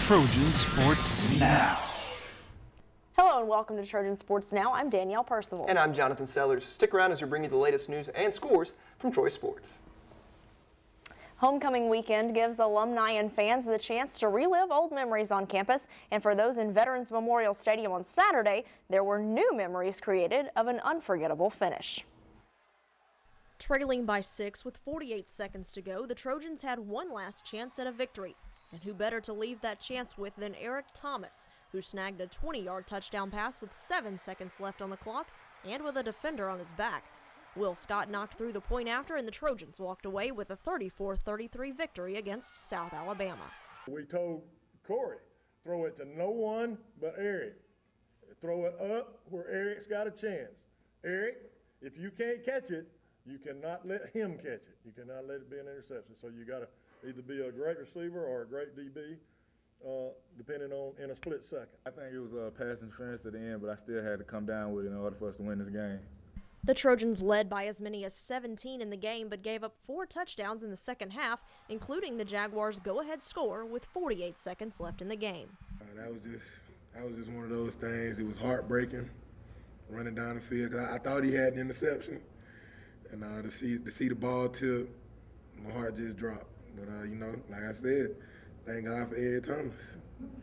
Trojan Sports Now. Hello and welcome to Trojan Sports Now. I'm Danielle Percival. And I'm Jonathan Sellers. Stick around as we bring you the latest news and scores from Troy Sports. Homecoming weekend gives alumni and fans the chance to relive old memories on campus. And for those in Veterans Memorial Stadium on Saturday, there were new memories created of an unforgettable finish. Trailing by 6 with 48 seconds to go, the Trojans had one last chance at a victory. And who better to leave that chance with than Eric Thomas, who snagged a 20-yard touchdown pass with 7 seconds left on the clock and with a defender on his back. Will Scott knocked through the point after, and the Trojans walked away with a 34-33 victory against South Alabama. We told Corey, throw it to no one but Eric. Throw it up where Eric's got a chance. Eric, if you can't catch it, you cannot let him catch it. You cannot let it be an interception. So you got to either be a great receiver or a great DB, depending on in a split second. I think it was a pass interference at the end, but I still had to come down with it in order for us to win this game. The Trojans led by as many as 17 in the game, but gave up 4 touchdowns in the second half, including the Jaguars' go-ahead score with 48 seconds left in the game. That was just one of those things. It was heartbreaking running down the field. 'Cause I thought he had an interception, and to see the ball tip, my heart just dropped. But like I said, thank God for Eric Thomas.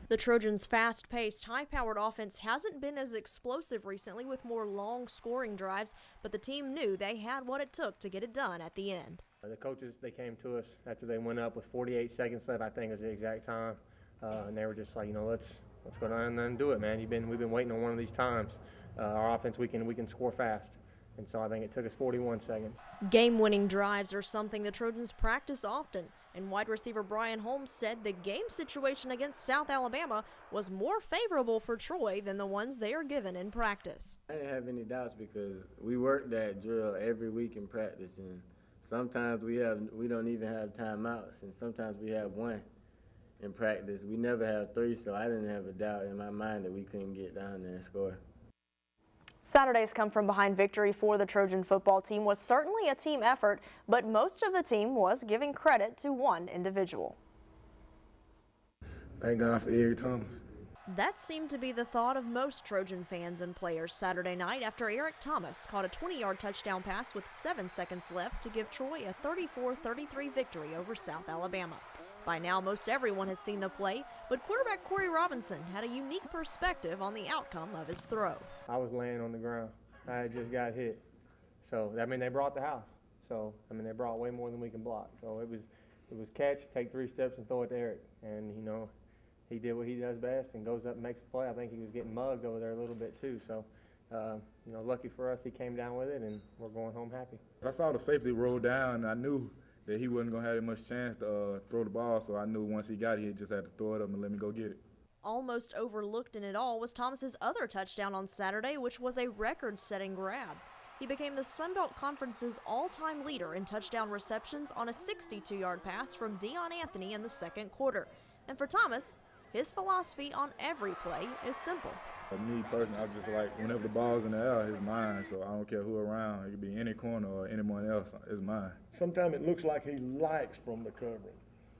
The Trojans' fast-paced, high-powered offense hasn't been as explosive recently with more long scoring drives, but the team knew they had what it took to get it done at the end. The coaches, they came to us after they went up with 48 seconds left, I think was the exact time, and they were just like, let's go down and do it, man. We've been waiting on one of these times. Our offense, we can score fast. And so I think it took us 41 seconds. Game-winning drives are something the Trojans practice often, and wide receiver Brian Holmes said the game situation against South Alabama was more favorable for Troy than the ones they are given in practice. I didn't have any doubts because we work that drill every week in practice, and sometimes we don't even have timeouts, and sometimes we have one in practice. We never have 3, so I didn't have a doubt in my mind that we couldn't get down there and score. Saturday's come-from-behind victory for the Trojan football team was certainly a team effort, but most of the team was giving credit to one individual. Thank God for Eric Thomas. That seemed to be the thought of most Trojan fans and players Saturday night after Eric Thomas caught a 20-yard touchdown pass with 7 seconds left to give Troy a 34-33 victory over South Alabama. By now, most everyone has seen the play, but quarterback Corey Robinson had a unique perspective on the outcome of his throw. I was laying on the ground. I had just got hit. So, they brought the house. So, they brought way more than we can block. So, it was catch, take 3 steps, and throw it to Eric. And, he did what he does best and goes up and makes a play. I think he was getting mugged over there a little bit, too. So, lucky for us, he came down with it, and we're going home happy. I saw the safety roll down, and I knew that he wasn't going to have much chance to throw the ball, so I knew once he got it, he just had to throw it up and let me go get it. Almost overlooked in it all was Thomas's other touchdown on Saturday, which was a record-setting grab. He became the Sun Belt Conference's all-time leader in touchdown receptions on a 62-yard pass from Deion Anthony in the second quarter. And for Thomas, his philosophy on every play is simple. For me personally, I just like whenever the ball's in the air, it's mine. So I don't care who around. It could be any corner or anyone else. It's mine. Sometimes it looks like he likes from the covering,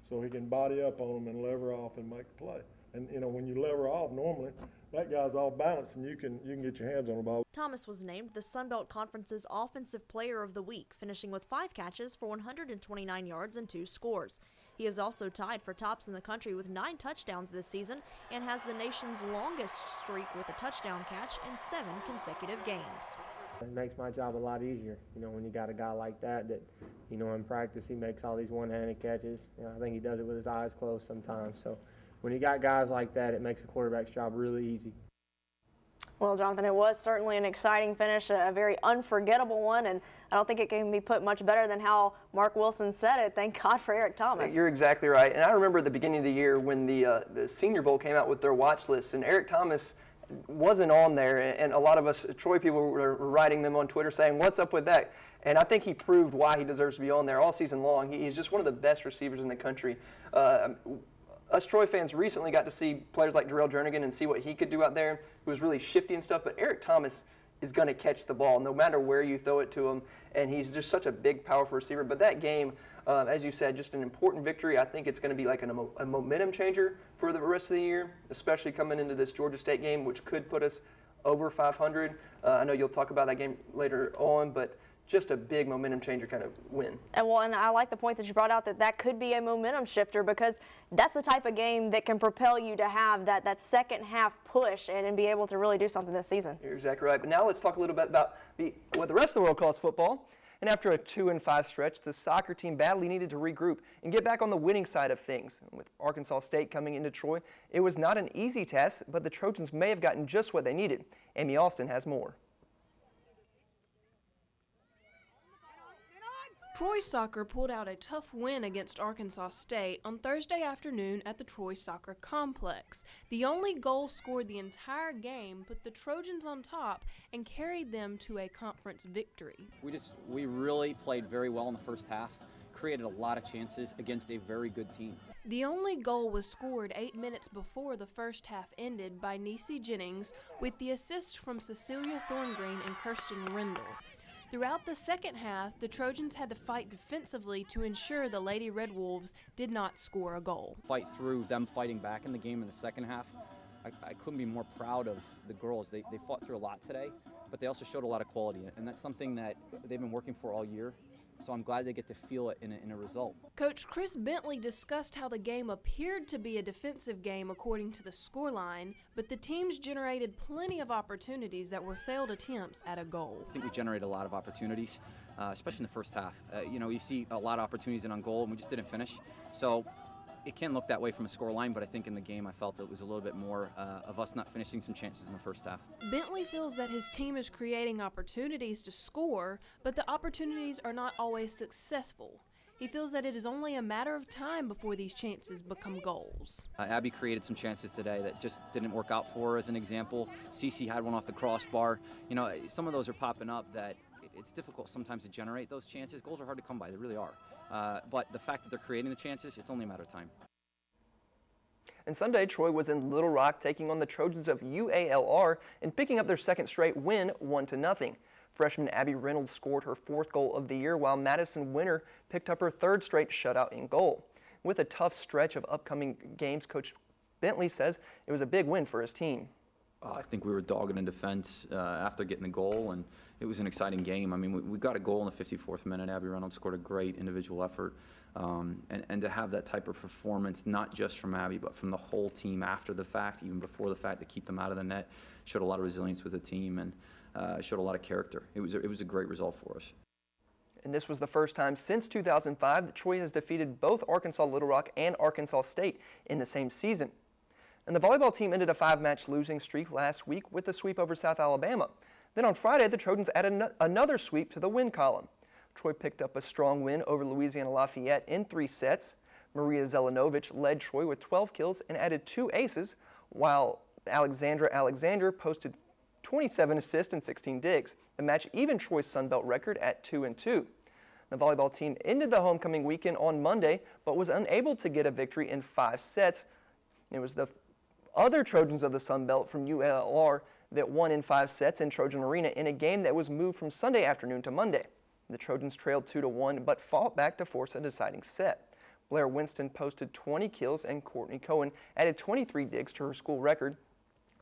so he can body up on them and lever off and make a play. And when you lever off, normally that guy's off balance and you can get your hands on the ball. Thomas was named the Sun Belt Conference's Offensive Player of the Week, finishing with 5 catches for 129 yards and 2 scores. He is also tied for tops in the country with 9 touchdowns this season and has the nation's longest streak with a touchdown catch in 7 consecutive games. It makes my job a lot easier, when you got a guy like that, in practice he makes all these one-handed catches. I think he does it with his eyes closed sometimes. So when you got guys like that, it makes a quarterback's job really easy. Well, Jonathan, it was certainly an exciting finish, a very unforgettable one, and I don't think it can be put much better than how Mark Wilson said it. Thank God for Eric Thomas. You're exactly right. And I remember at the beginning of the year when the Senior Bowl came out with their watch list, and Eric Thomas wasn't on there, and a lot of us Troy people were writing them on Twitter saying, what's up with that? And I think he proved why he deserves to be on there all season long. He's just one of the best receivers in the country. Us Troy fans recently got to see players like Jarrell Jernigan and see what he could do out there. He was really shifty and stuff, but Eric Thomas is going to catch the ball no matter where you throw it to him, and he's just such a big, powerful receiver. But that game, as you said, just an important victory. I think it's going to be like a momentum changer for the rest of the year, especially coming into this Georgia State game, which could put us over 500. I know you'll talk about that game later on, but just a big momentum changer kind of win. And I like the point that you brought out that could be a momentum shifter, because that's the type of game that can propel you to have that second half push and be able to really do something this season. You're exactly right. But now let's talk a little bit about what the rest of the world calls football. And after a 2-5 stretch, the soccer team badly needed to regroup and get back on the winning side of things. With Arkansas State coming into Troy, it was not an easy task, but the Trojans may have gotten just what they needed. Amy Austin has more. Troy soccer pulled out a tough win against Arkansas State on Thursday afternoon at the Troy Soccer Complex. The only goal scored the entire game put the Trojans on top and carried them to a conference victory. We really played very well in the first half, created a lot of chances against a very good team. The only goal was scored 8 minutes before the first half ended by Niecy Jennings, with the assist from Cecilia Thorngreen and Kirsten Rendell. Throughout the second half, the Trojans had to fight defensively to ensure the Lady Red Wolves did not score a goal. Fight through them fighting back in the game in the second half. I couldn't be more proud of the girls. They fought through a lot today, but they also showed a lot of quality, and that's something that they've been working for all year. So I'm glad they get to feel it in a result. Coach Chris Bentley discussed how the game appeared to be a defensive game according to the scoreline, but the teams generated plenty of opportunities that were failed attempts at a goal. I think we generated a lot of opportunities, especially in the first half. You see a lot of opportunities in on goal, and we just didn't finish. So it can look that way from a scoreline, but I think in the game I felt it was a little bit more of us not finishing some chances in the first half. Bentley feels that his team is creating opportunities to score, but the opportunities are not always successful. He feels that it is only a matter of time before these chances become goals. Abby created some chances today that just didn't work out for her, as an example. Cece had one off the crossbar. Some of those are popping up that it's difficult sometimes to generate those chances. Goals are hard to come by, they really are. But the fact that they're creating the chances, it's only a matter of time. And Sunday, Troy was in Little Rock taking on the Trojans of UALR and picking up their second straight win, 1-0. Freshman Abby Reynolds scored her fourth goal of the year, while Madison Winter picked up her third straight shutout in goal. With a tough stretch of upcoming games, Coach Bentley says it was a big win for his team. I think we were dogged in defense after getting the goal, and it was an exciting game. I mean, we got a goal in the 54th minute. Abby Reynolds scored a great individual effort. And to have that type of performance, not just from Abby, but from the whole team after the fact, even before the fact, to keep them out of the net, showed a lot of resilience with the team and showed a lot of character. It was a great result for us. And this was the first time since 2005 that Troy has defeated both Arkansas Little Rock and Arkansas State in the same season. And the volleyball team ended a 5-match losing streak last week with a sweep over South Alabama. Then on Friday, the Trojans added another sweep to the win column. Troy picked up a strong win over Louisiana Lafayette in 3 sets. Maria Zelenovic led Troy with 12 kills and added 2 aces, while Alexandra Alexander posted 27 assists and 16 digs. The match evened Troy's Sunbelt record at 2-2. The volleyball team ended the homecoming weekend on Monday, but was unable to get a victory in 5 sets. It was the other Trojans of the Sunbelt from ULR that won in 5 sets in Trojan Arena in a game that was moved from Sunday afternoon to Monday. The Trojans trailed 2-1, but fought back to force a deciding set. Blair Winston posted 20 kills and Courtney Cohen added 23 digs to her school record,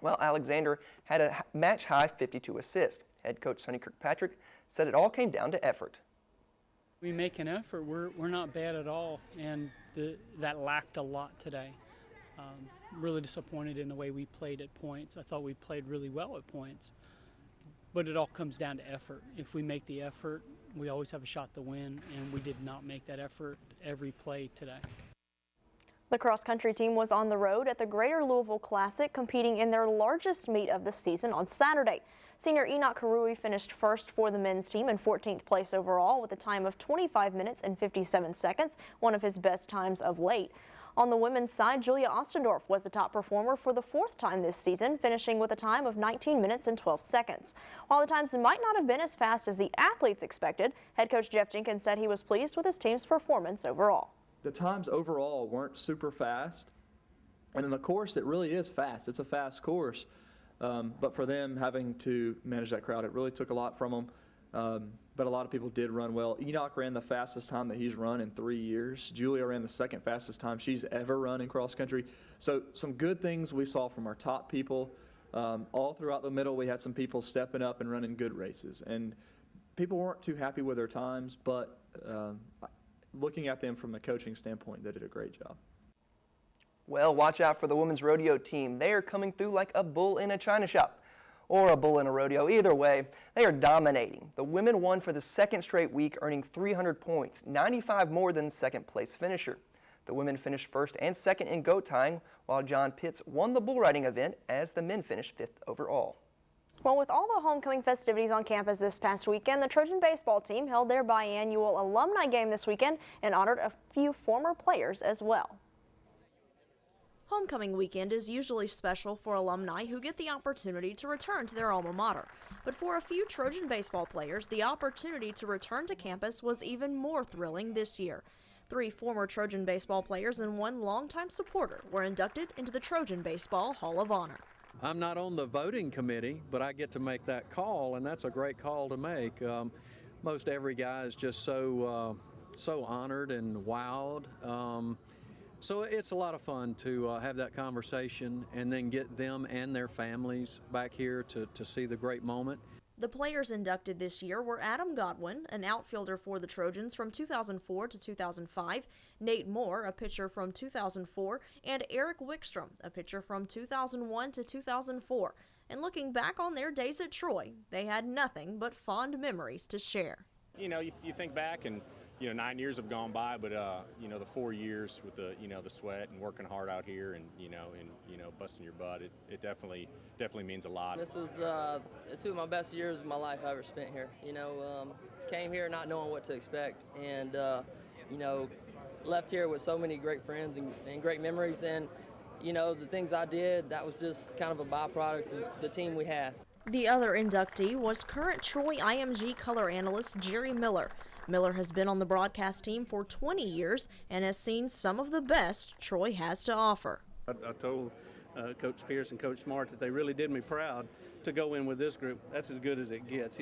while Alexander had a match-high 52 assists. Head coach Sonny Kirkpatrick said it all came down to effort. We make an effort. We're not bad at all, and that lacked a lot today. Really disappointed in the way we played at points. I thought we played really well at points, but it all comes down to effort. If we make the effort, we always have a shot to win, and we did not make that effort every play today. The cross-country team was on the road at the Greater Louisville Classic, competing in their largest meet of the season on Saturday. Senior Enoch Karui finished first for the men's team in 14th place overall with a time of 25 minutes and 57 seconds, one of his best times of late. On the women's side, Julia Ostendorf was the top performer for the 4th time this season, finishing with a time of 19 minutes and 12 seconds. While the times might not have been as fast as the athletes expected, head coach Jeff Jenkins said he was pleased with his team's performance overall. The times overall weren't super fast, and in the course it really is fast. It's a fast course, But for them having to manage that crowd, it really took a lot from them. But a lot of people did run well. Enoch ran the fastest time that he's run in 3 years. Julia ran the second fastest time she's ever run in cross country. So some good things we saw from our top people. All throughout the middle, we had some people stepping up and running good races. And people weren't too happy with their times, but looking at them from a coaching standpoint, they did a great job. Well, watch out for the women's rodeo team. They are coming through like a bull in a china shop, or a bull in a rodeo. Either way, they are dominating. The women won for the second straight week, earning 300 points, 95 more than the second place finisher. The women finished first and second in goat tying, while John Pitts won the bull riding event as the men finished fifth overall. Well, with all the homecoming festivities on campus this past weekend, the Trojan baseball team held their biannual alumni game this weekend and honored a few former players as well. Homecoming weekend is usually special for alumni who get the opportunity to return to their alma mater. But for a few Trojan baseball players, the opportunity to return to campus was even more thrilling this year. 3 former Trojan baseball players and 1 longtime supporter were inducted into the Trojan Baseball Hall of Honor. I'm not on the voting committee, but I get to make that call, and that's a great call to make. Most every guy is just so honored and wowed. So it's a lot of fun to have that conversation and then get them and their families back here to see the great moment. The players inducted this year were Adam Godwin, an outfielder for the Trojans from 2004 to 2005, Nate Moore, a pitcher from 2004, and Eric Wickstrom, a pitcher from 2001 to 2004. And looking back on their days at Troy, they had nothing but fond memories to share. You know, you think back and 9 years have gone by, but the 4 years with the the sweat and working hard out here and busting your butt, it definitely means a lot. This was 2 of my best years of my life I ever spent here. Came here not knowing what to expect, and left here with so many great friends and great memories. And the things I did, that was just kind of a byproduct of the team we had. The other inductee was current Troy IMG color analyst Jerry Miller. Miller has been on the broadcast team for 20 years and has seen some of the best Troy has to offer. I told Coach Pierce and Coach Smart that they really did me proud to go in with this group. That's as good as it gets.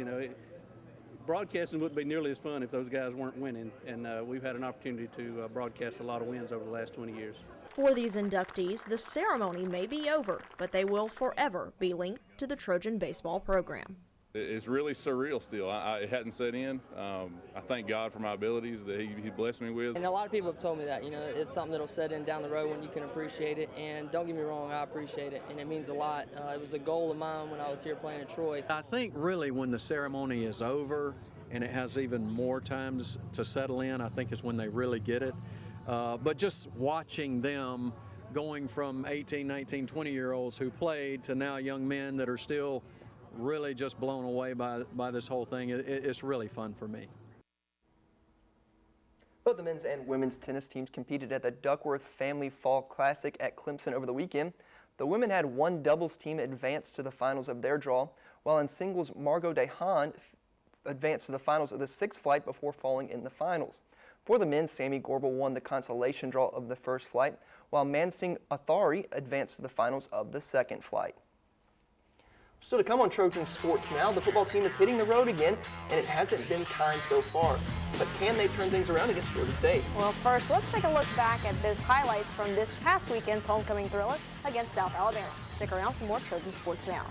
Broadcasting wouldn't be nearly as fun if those guys weren't winning, and we've had an opportunity to broadcast a lot of wins over the last 20 years. For these inductees, the ceremony may be over, but they will forever be linked to the Trojan baseball program. It's really surreal still. It hadn't set in. I thank God for my abilities that he blessed me with. And a lot of people have told me that, it's something that'll set in down the road when you can appreciate it. And don't get me wrong, I appreciate it, and it means a lot. It was a goal of mine when I was here playing at Troy. I think really when the ceremony is over and it has even more time to settle in, I think is when they really get it. But just watching them going from 18, 19, 20-year-olds who played to now young men that are still really just blown away by this whole thing. It's really fun for me. Both the men's and women's tennis teams competed at the Duckworth Family Fall Classic at Clemson over the weekend. The women had 1 doubles team advance to the finals of their draw, while in singles, Margot DeHaan advanced to the finals of the 6th flight before falling in the finals. For the men, Sammy Gorbel won the consolation draw of the 1st flight, while Mansingh Athari advanced to the finals of the 2nd flight. So to come on Trojan Sports Now, the football team is hitting the road again, and it hasn't been kind so far. But can they turn things around against Florida State? Well, first, let's take a look back at this highlights from this past weekend's homecoming thriller against South Alabama. Stick around for more Trojan Sports Now.